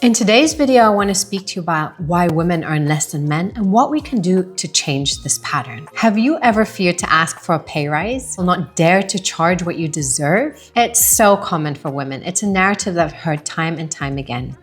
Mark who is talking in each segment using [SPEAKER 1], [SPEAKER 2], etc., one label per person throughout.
[SPEAKER 1] In today's video, I want to speak to you about why women earn less than men and what we can do to change this pattern. Have you ever feared to ask for a pay rise or not dare to charge what you deserve? It's so common for women. It's a narrative that I've heard time and time again.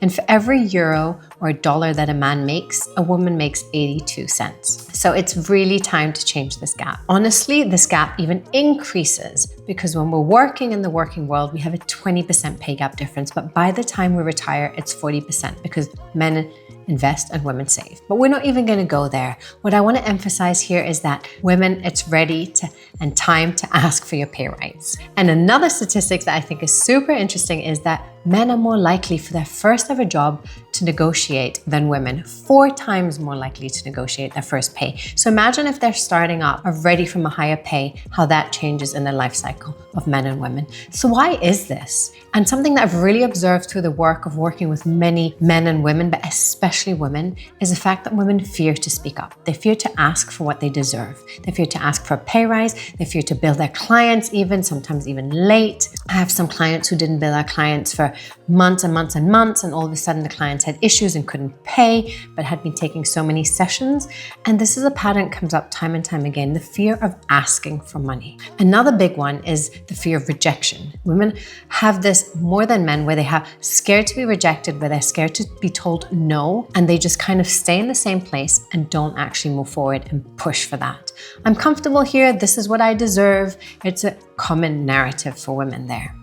[SPEAKER 1] And for every euro or dollar that a man makes, a woman makes 82 cents. So it's really time to change this gap. Honestly, this gap even increases because when we're working in the working world, we have a 20% pay gap difference. But by the time we retire, it's 40% because men invest and women save. But we're not even going to go there. What I want to emphasize here is that women, it's ready and time to ask for your pay rise. And another statistic that I think is super interesting is that men are more likely for their first ever job to negotiate than women, 4 times more likely to negotiate their first pay. So imagine if they're starting up already from a higher pay, how that changes in the life cycle of men and women. So why is this? And something that I've really observed through the work of working with many men and women, but especially women, is the fact that women fear to speak up. They fear to ask for what they deserve. They fear to ask for a pay rise. They fear to bill their clients sometimes even late. I have some clients who didn't bill our clients for months and months and months, and all of a sudden the clients had issues and couldn't pay, but had been taking so many sessions. And this is a pattern that comes up time and time again, the fear of asking for money. Another big one is the fear of rejection. Women have this more than men, where they have scared to be rejected, where they're scared to be told no, and they just kind of stay in the same place and don't actually move forward and push for that. I'm comfortable here, this is what I deserve. It's a common narrative for women there.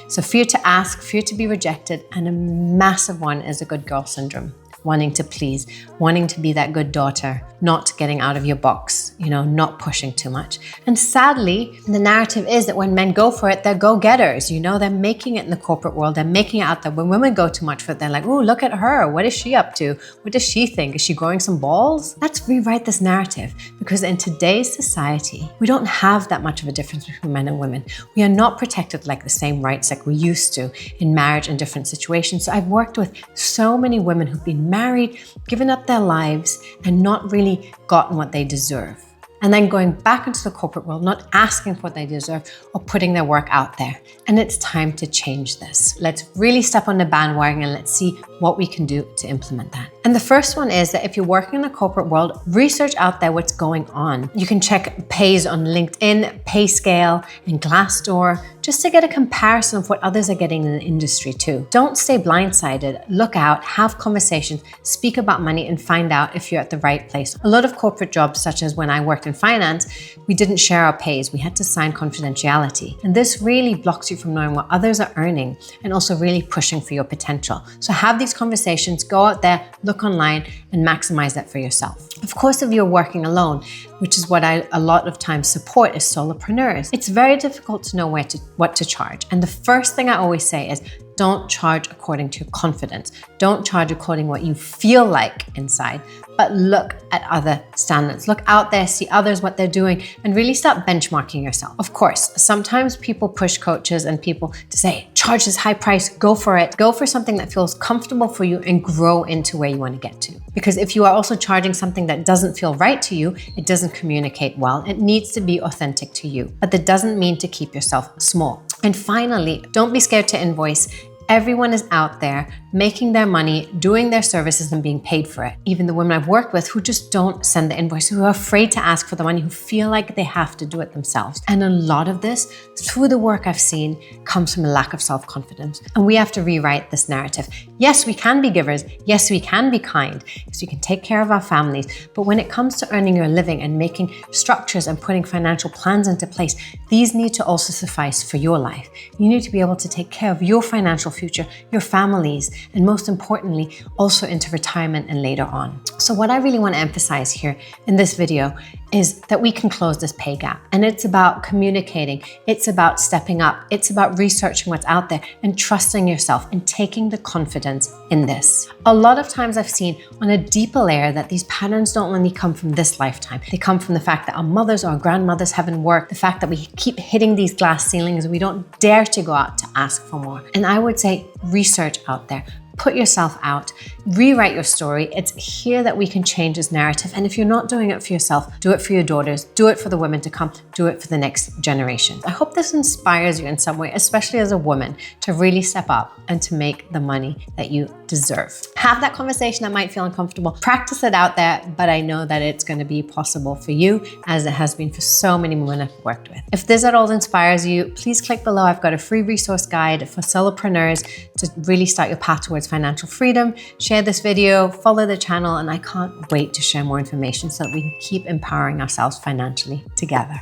[SPEAKER 1] So fear to ask, fear to be rejected, and a massive one is a good girl syndrome. Wanting to please, wanting to be that good daughter, not getting out of your box, not pushing too much. And sadly, the narrative is that when men go for it, they're go-getters, they're making it in the corporate world, they're making it out there. When women go too much for it, they're like, oh, look at her, what is she up to? What does she think? Is she growing some balls? Let's rewrite this narrative, because in today's society, we don't have that much of a difference between men and women. We are not protected like the same rights like we used to in marriage and different situations. So I've worked with so many women who've been married, given up their lives, and not really gotten what they deserve. And then going back into the corporate world, not asking for what they deserve or putting their work out there. And it's time to change this. Let's really step on the bandwagon and let's see what we can do to implement that. And the first one is that if you're working in the corporate world, research out there what's going on. You can check pays on LinkedIn, PayScale, and Glassdoor, just to get a comparison of what others are getting in the industry too. Don't stay blindsided. Look out, have conversations, speak about money, and find out if you're at the right place. A lot of corporate jobs, such as when I worked in finance, we didn't share our pays. We had to sign confidentiality. And this really blocks you from knowing what others are earning and also really pushing for your potential. So have these conversations, go out there, look online, and maximize that for yourself. Of course, if you're working alone, which is what I a lot of times support, is solopreneurs, it's very difficult to know what to charge. And the first thing I always say is, don't charge according to your confidence. Don't charge according to what you feel like inside, but look at other standards. Look out there, see others, what they're doing, and really start benchmarking yourself. Of course, sometimes people push coaches and people to say, charge this high price, go for it. Go for something that feels comfortable for you and grow into where you want to get to. Because if you are also charging something that doesn't feel right to you, it doesn't communicate well. It needs to be authentic to you, but that doesn't mean to keep yourself small. And finally, don't be scared to invoice. Everyone is out there making their money, doing their services, and being paid for it. Even the women I've worked with who just don't send the invoice, who are afraid to ask for the money, who feel like they have to do it themselves. And a lot of this, through the work I've seen, comes from a lack of self-confidence. And we have to rewrite this narrative. Yes, we can be givers. Yes, we can be kind. Yes, we can take care of our families. But when it comes to earning your living and making structures and putting financial plans into place, these need to also suffice for your life. You need to be able to take care of your financial future, your families, and most importantly, also into retirement and later on. So what I really want to emphasize here in this video is that we can close this pay gap. And it's about communicating. It's about stepping up. It's about researching what's out there and trusting yourself and taking the confidence in this. A lot of times I've seen on a deeper layer that these patterns don't only come from this lifetime. They come from the fact that our mothers or our grandmothers haven't worked, the fact that we keep hitting these glass ceilings and we don't dare to go out to ask for more. And I would say research out there. Put yourself out, rewrite your story. It's here that we can change this narrative. And if you're not doing it for yourself, do it for your daughters, do it for the women to come, do it for the next generation. I hope this inspires you in some way, especially as a woman, to really step up and to make the money that you deserve. Have that conversation that might feel uncomfortable. Practice it out there, but I know that it's going to be possible for you, as it has been for so many women I've worked with. If this at all inspires you, please click below. I've got a free resource guide for solopreneurs to really start your path towards financial freedom. Share this video, follow the channel, and I can't wait to share more information so that we can keep empowering ourselves financially together.